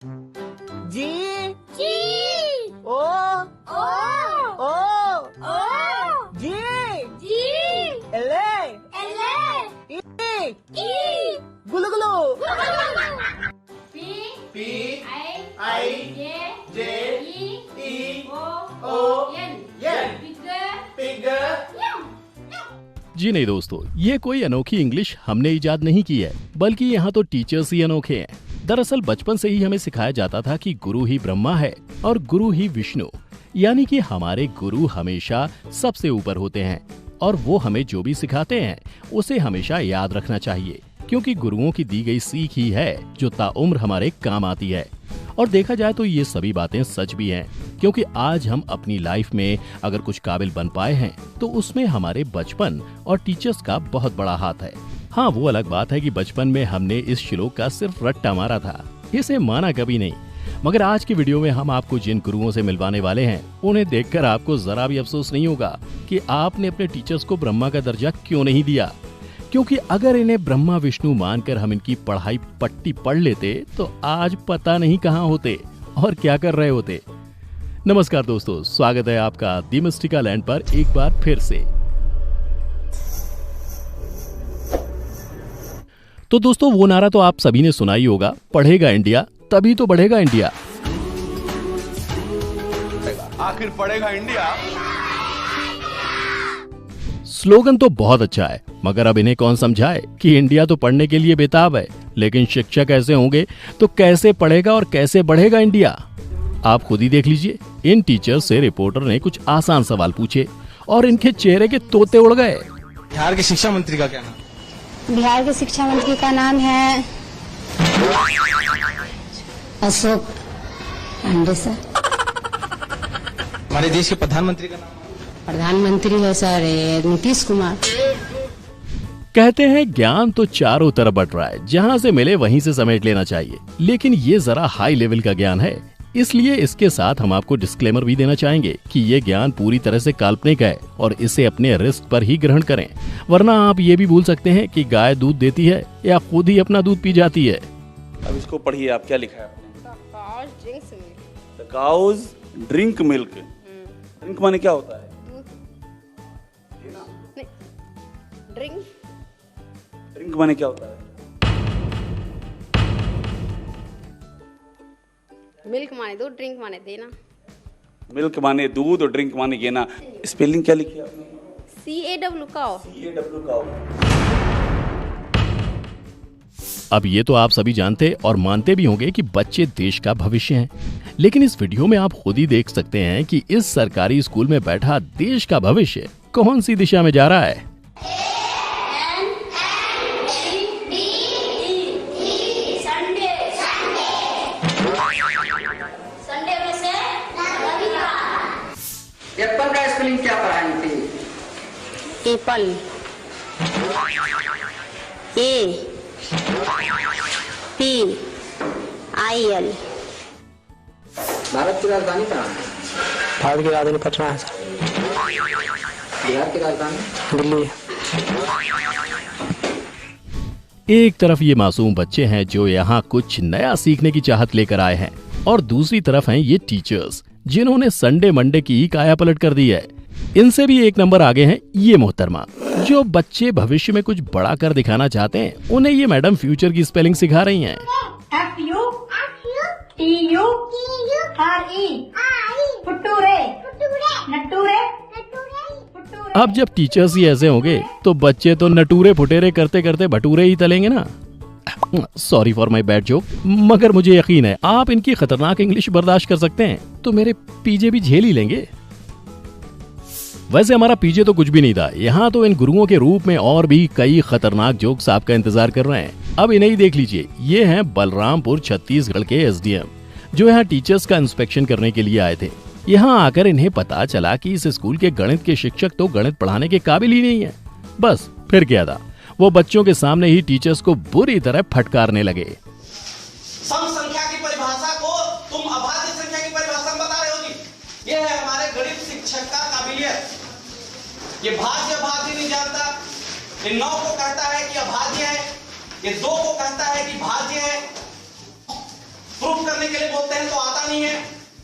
जी जी ओ ओ ओ ओ जी जी एले एले ई ई गुलु गुलु P P I J J E O N N figure G नहीं दोस्तों, ये कोई अनोखी इंग्लिश हमने इजाद नहीं की है, बल्कि यहाँ तो टीचर्स ही अनोखे हैं। दरअसल बचपन से ही हमें सिखाया जाता था कि गुरु ही ब्रह्मा है और गुरु ही विष्णु, यानी कि हमारे गुरु हमेशा सबसे ऊपर होते हैं और वो हमें जो भी सिखाते हैं उसे हमेशा याद रखना चाहिए, क्योंकि गुरुओं की दी गई सीख ही है जो ताउम्र हमारे काम आती है। और देखा जाए तो ये सभी बातें सच भी हैं, क्योंकि आज हम अपनी लाइफ में अगर कुछ काबिल बन पाए हैं तो उसमें हमारे बचपन और टीचर्स का बहुत बड़ा हाथ है। हाँ, वो अलग बात है कि बचपन में हमने इस श्लोक का सिर्फ रट्टा मारा था, इसे माना कभी नहीं। मगर आज की वीडियो में हम आपको जिन गुरुओं से मिलवाने वाले हैं उन्हें देखकर आपको जरा भी अफसोस नहीं होगा कि आपने अपने टीचर्स को ब्रह्मा का दर्जा क्यों नहीं दिया, क्योंकि अगर इन्हें ब्रह्मा विष्णु मानकर हम इनकी पढ़ाई पट्टी पढ़ लेते तो आज पता नहीं कहाँ होते और क्या कर रहे होते। नमस्कार दोस्तों, स्वागत है आपका दी मिस्टिका लैंड पर एक बार फिर से। तो दोस्तों, वो नारा तो आप सभी ने सुना ही होगा, पढ़ेगा इंडिया तभी तो बढ़ेगा इंडिया। आखिर पढ़ेगा इंडिया। स्लोगन तो बहुत अच्छा है, मगर अब इन्हें कौन समझाए कि इंडिया तो पढ़ने के लिए बेताब है, लेकिन शिक्षक ऐसे होंगे तो कैसे पढ़ेगा और कैसे बढ़ेगा इंडिया। आप खुद ही देख लीजिए। इन टीचर्स से रिपोर्टर ने कुछ आसान सवाल पूछे और इनके चेहरे के तोते उड़ गए। बिहार के शिक्षा मंत्री का क्या नाम? बिहार के शिक्षा मंत्री का नाम है अशोक पांडे सर। हमारे देश के प्रधानमंत्री का नाम? प्रधानमंत्री है सर नीतीश कुमार। कहते हैं ज्ञान तो चारों तरफ बट रहा है, जहाँ से मिले वहीं से समेट लेना चाहिए, लेकिन ये जरा हाई लेवल का ज्ञान है, इसलिए इसके साथ हम आपको डिस्क्लेमर भी देना चाहेंगे कि ये ज्ञान पूरी तरह से काल्पनिक है और इसे अपने रिस्क पर ही ग्रहण करें, वरना आप ये भी भूल सकते हैं कि गाय दूध देती है या खुद ही अपना दूध पी जाती है। अब इसको पढ़िए, आप क्या लिखा है? The cows drink milk. Drink माने क्या होता है? ड्रिंक माने क्या होता है? मिल्क माने दूध, ड्रिंक माने देना। मिल्क माने दूध और ड्रिंक माने गेना। स्पेलिंग क्या लिखी आपने? CAW काओ। CAW काओ। अब ये तो आप सभी जानते और मानते भी होंगे कि बच्चे देश का भविष्य हैं, लेकिन इस वीडियो में आप खुद ही देख सकते हैं कि इस सरकारी स्कूल में बैठा देश का भविष्य कौन सी दिशा में जा रहा है। एप्पल का स्पेलिंग क्या पढ़ाई थी? Apple APPLE। भारत की राजधानी कहाँ है? भारत की राजधानी पटना है सर। बिहार की राजधानी दिल्ली है। एक तरफ ये मासूम बच्चे हैं जो यहाँ कुछ नया सीखने की चाहत लेकर आए हैं, और दूसरी तरफ हैं ये टीचर्स जिन्होंने संडे मंडे की ही काया पलट कर दी है। इनसे भी एक नंबर आगे हैं ये मोहतरमा, जो बच्चे भविष्य में कुछ बड़ा कर दिखाना चाहते हैं, उन्हें ये मैडम फ्यूचर की स्पेलिंग सिखा रही हैं। अब जब टीचर्स ही ऐसे होंगे तो बच्चे तो नटूरे फुटेरे करते करते भटूरे ही तलेंगे ना। Sorry for my bad joke, मगर मुझे यकीन है आप इनकी खतरनाक इंग्लिश बर्दाश्त कर सकते हैं, तो मेरे पीजे भी झेल ही लेंगे। वैसे हमारा पीजे तो कुछ भी नहीं था, यहाँ तो इन गुरुओं के रूप में और भी कई खतरनाक जोक्स आपका इंतजार कर रहे हैं। अब इन्हें ही देख लीजिए। ये हैं बलरामपुर छत्तीसगढ़ के SDM, जो यहाँ टीचर्स का इंस्पेक्शन करने के लिए आए थे। यहाँ आकर इन्हें पता चला कि इस स्कूल के गणित के शिक्षक तो गणित पढ़ाने के काबिल ही नहीं है। बस फिर क्या था, वो बच्चों के सामने ही टीचर्स को बुरी तरह फटकारने लगे। सम संख्या की परिभाषा को तुम अभाज्य संख्या की परिभाषा में बता रहे हो जी। ये है हमारे गणित शिक्षक का काबिलियत। ये भाज्य भाज्य नहीं जानता। ये 9 को कहता है कि अभाज्य है, ये 2 को कहता है कि भाज्य है। प्रूफ करने के लिए बोलते हैं तो आता नहीं है।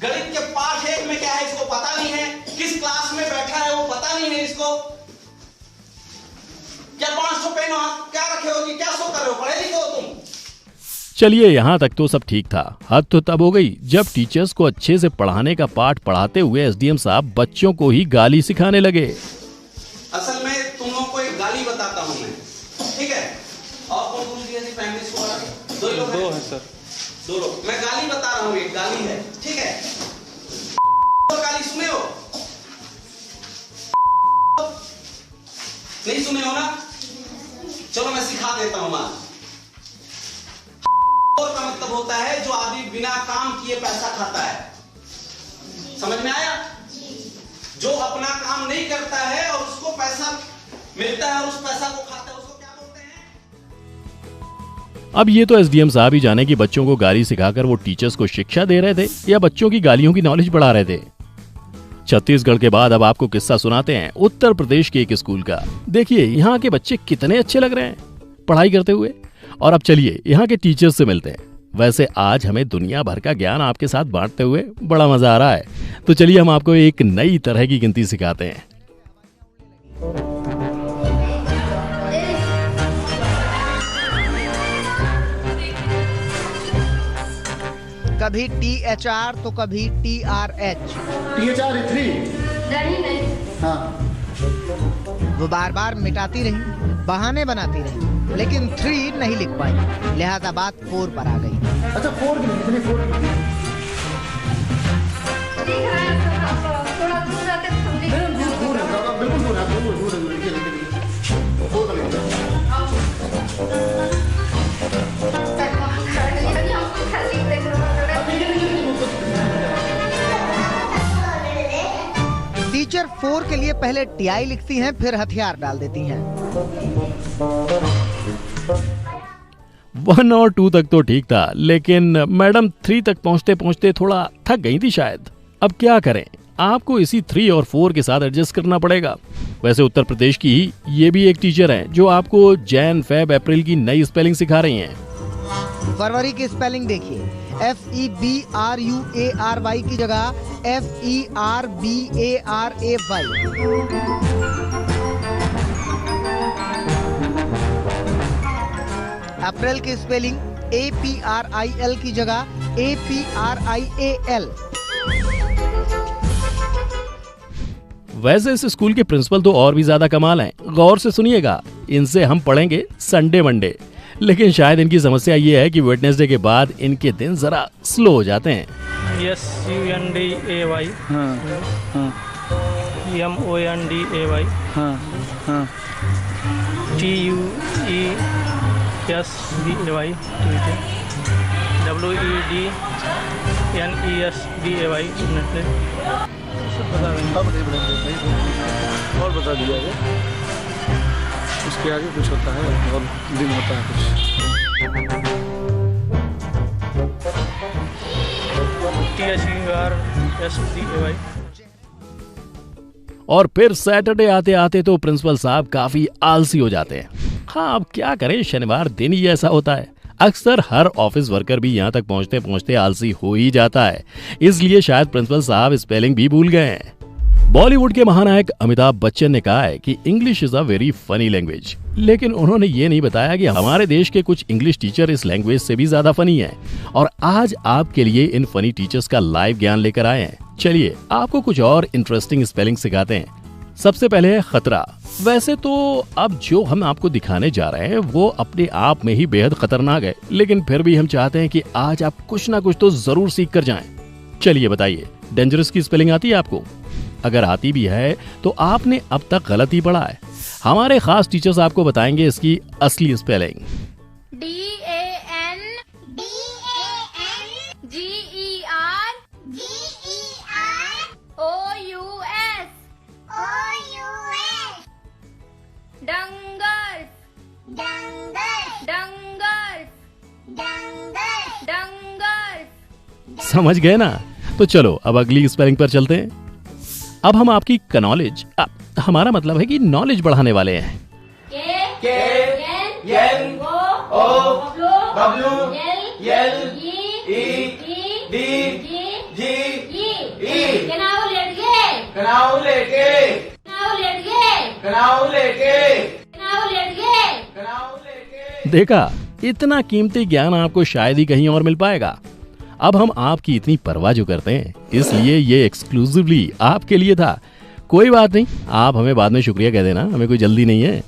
गणित के पाठ 1 में क्या है इसको पता नहीं है, किस क्लास में बैठा है वो पता नहीं है इसको। क्या 500 पेन वहां क्या रखे हो कि क्या सो कर रहे हो, पढ़े लिखे हो तुम? चलिए यहाँ तक तो सब ठीक था। हद तो तब हो गई जब टीचर्स को अच्छे से पढ़ाने का पाठ पढ़ाते हुए एसडीएम साहब बच्चों को ही गाली सिखाने लगे। असल में तुम लोगों को एक गाली बताता हूं मैं, ठीक है? और कौन कौन सी ऐसी फैमिली स्कूल? दो लोग हैं सर, 2 लोग। मैं गाली बता रहा हूं, एक गाली है, ठीक है? गाली सुने हो? नहीं सुने हो ना? चलो मैं सिखा देता हूं। आज का मतलब होता है जो आदमी बिना काम किए पैसा खाता है। समझ में आया? जो अपना काम नहीं करता है और उसको पैसा मिलता है और उस पैसा को खाता है, उसको क्या बोलते हैं? अब ये तो एसडीएम साहब ही जाने कि बच्चों को गाली सिखाकर वो टीचर्स को शिक्षा दे रहे थे या बच्चों की गालियों की नॉलेज बढ़ा रहे थे। छत्तीसगढ़ के बाद अब आपको किस्सा सुनाते हैं उत्तर प्रदेश के एक स्कूल का। देखिए यहाँ के बच्चे कितने अच्छे लग रहे हैं पढ़ाई करते हुए। और अब चलिए यहाँ के टीचर्स से मिलते हैं। वैसे आज हमें दुनिया भर का ज्ञान आपके साथ बांटते हुए बड़ा मजा आ रहा है, तो चलिए हम आपको एक नई तरह की गिनती सिखाते हैं। कभी THR तो कभी TRH। THR 3 नहीं। हाँ, वो बार बार मिटाती रही, बहाने बनाती रही, लेकिन 3 नहीं लिख पाई, लिहाजा बात 4 पर आ गई। अच्छा 4 की कितनी 4 की? थोड़ा दूर जाते तो समझ दूर है, बिल्कुल दूर है, दूर है। टीचर 4 के लिए पहले TI लिखती हैं, फिर हथियार डाल देती हैं। 1 और 2 तक तो ठीक था, लेकिन मैडम 3 तक पहुंचते पहुंचते थोड़ा थक गई थी शायद। अब क्या करें, आपको इसी 3 और 4 के साथ एडजस्ट करना पड़ेगा। वैसे उत्तर प्रदेश की ये भी एक टीचर हैं जो आपको जैन, फेब, अप्रैल की नई स्पेलिंग सिखा रही हैं। फरवरी की स्पेलिंग देखिए, FEBRUARY की जगह FERBARAY। अप्रैल की स्पेलिंग APRIL की जगह APRIAL। वैसे इस स्कूल के प्रिंसिपल तो और भी ज्यादा कमाल हैं। गौर से सुनिएगा, इनसे हम पढ़ेंगे संडे मंडे, लेकिन शायद इनकी समस्या ये है कि वेडनेसडे के बाद इनके दिन जरा स्लो हो जाते हैं। SUNDAY MONDAY TUESBAY WEDNESBAY। और बता दिया है, उसके आगे कुछ होता है और दिन होता है कुछ। THERSBAY। और फिर सैटरडे आते आते तो प्रिंसिपल साहब काफी आलसी हो जाते हैं। हाँ, अब क्या करें, शनिवार दिन ही ऐसा होता है। अक्सर हर ऑफिस वर्कर भी यहाँ तक पहुँचते पहुँचते आलसी हो ही जाता है, इसलिए शायद प्रिंसिपल साहब स्पेलिंग भी भूल गए हैं। बॉलीवुड के महानायक अमिताभ बच्चन ने कहा है कि English is a very funny language, लेकिन उन्होंने ये नहीं बताया कि हमारे देश के कुछ इंग्लिश टीचर इस लैंग्वेज से भी ज्यादा फनी हैं। और आज आपके लिए इन फनी टीचर्स का लाइव ज्ञान लेकर आए हैं। चलिए आपको कुछ और इंटरेस्टिंग स्पेलिंग सिखाते हैं। सबसे पहले है खतरा। वैसे तो अब जो हम आपको दिखाने जा रहे हैं वो अपने आप में ही बेहद खतरनाक है, लेकिन फिर भी हम चाहते हैं कि आज आप कुछ ना कुछ तो जरूर सीख कर जाएं। चलिए बताइए, डेंजरस की स्पेलिंग आती है आपको? अगर आती भी है तो आपने अब तक गलत ही पढ़ा है। हमारे खास टीचर्स आपको बताएंगे इसकी असली स्पेलिंग। DANGERS समझ गए ना? तो चलो अब अगली स्पेलिंग पर चलते हैं। अब हम आपकी नॉलेज, हमारा मतलब है कि नॉलेज बढ़ाने वाले हैं। K N O W L D G कनाऊ लेट गए कनाऊ लेके कनाऊ लेट गए कनाऊ लेके कनाऊ लेट गए कनाऊ लेके। देखा, इतना कीमती ज्ञान आपको शायद ही कहीं और मिल पाएगा। अब हम आपकी इतनी परवाह जो करते हैं, इसलिए ये एक्सक्लूसिवली आपके लिए था। कोई बात नहीं, आप हमें बाद में शुक्रिया कह देना, हमें कोई जल्दी नहीं है।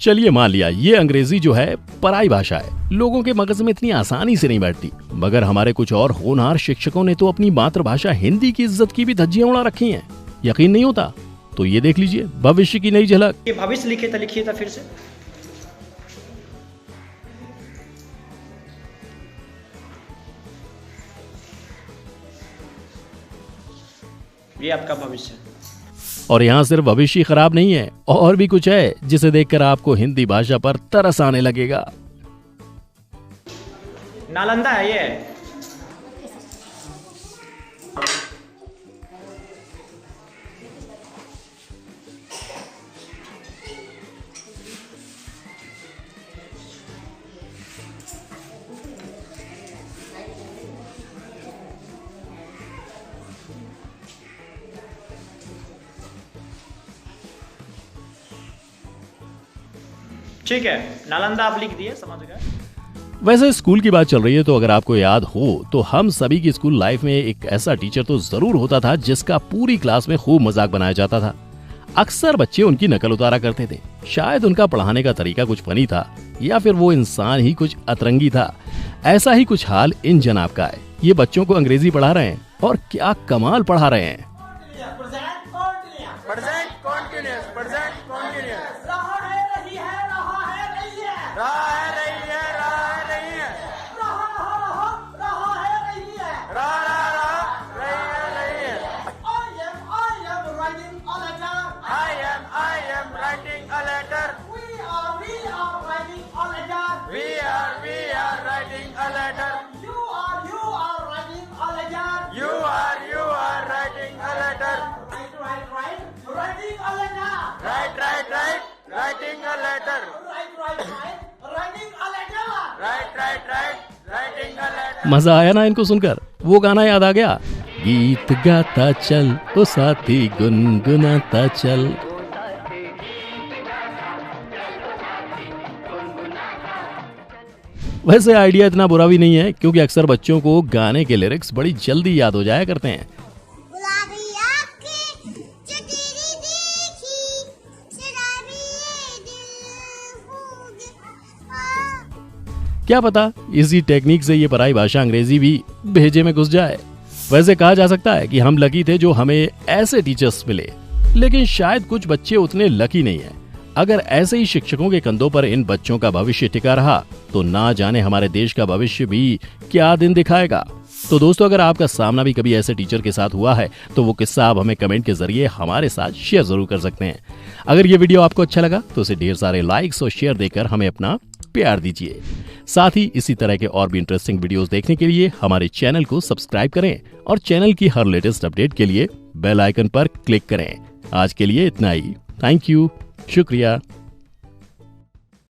चलिए मान लिया ये अंग्रेजी जो है पराई भाषा है, लोगों के मगज में इतनी आसानी से नहीं बैठती, मगर हमारे कुछ और होनहार शिक्षकों ने तो अपनी मातृभाषा हिंदी की इज्जत की भी धज्जियां उड़ा रखी हैं। यकीन नहीं होता तो ये देख लीजिए भविष्य की नई झलक। ये भविष्य लिखे था, लिखिए था फिर से। ये आपका भविष्य। और यहाँ सिर्फ भविष्य खराब नहीं है, और भी कुछ है जिसे देखकर आपको हिंदी भाषा पर तरस आने लगेगा। नालंदा है ये। ठीक है, नालंदा आप लिख दिए, समझ गए। वैसे स्कूल की बात चल रही है तो अगर आपको याद हो तो हम सभी की स्कूल लाइफ में एक ऐसा टीचर तो जरूर होता था जिसका पूरी क्लास में खूब मजाक बनाया जाता था। अक्सर बच्चे उनकी नकल उतारा करते थे। शायद उनका पढ़ाने का तरीका कुछ फनी था या फिर वो इंसान ही कुछ अतरंगी था। ऐसा ही कुछ हाल इन जनाब का है। ये बच्चों को अंग्रेजी पढ़ा रहे हैं और क्या कमाल पढ़ा रहे हैं। मजा आया ना इनको सुनकर? वो गाना याद आ गया, गीत गाता चल ओ साथी गुनगुनाता चल। वैसे आइडिया इतना बुरा भी नहीं है, क्योंकि अक्सर बच्चों को गाने के लिरिक्स बड़ी जल्दी याद हो जाया करते हैं। क्या पता इसी टेक्निक से ये पराई भाषा अंग्रेजी भी भेजे में घुस जाए। वैसे कहा जा सकता है कि हम लकी थे जो हमें ऐसे टीचर्स मिले, लेकिन शायद कुछ बच्चे उतने लकी नहीं है। अगर ऐसे ही शिक्षकों के कंधों पर इन बच्चों का भविष्य टिका रहा तो ना जाने हमारे देश का भविष्य भी क्या दिन दिखाएगा। तो दोस्तों, अगर आपका सामना भी कभी ऐसे टीचर के साथ हुआ है तो वो किस्सा आप हमें कमेंट के जरिए हमारे साथ शेयर जरूर कर सकते हैं। अगर ये वीडियो आपको अच्छा लगा तो उसे ढेर सारे लाइक्स और शेयर देकर हमें अपना प्यार दीजिए। साथ ही इसी तरह के और भी इंटरेस्टिंग वीडियोस देखने के लिए हमारे चैनल को सब्सक्राइब करें और चैनल की हर लेटेस्ट अपडेट के लिए बेल आइकन पर क्लिक करें। आज के लिए इतना ही। थैंक यू, शुक्रिया।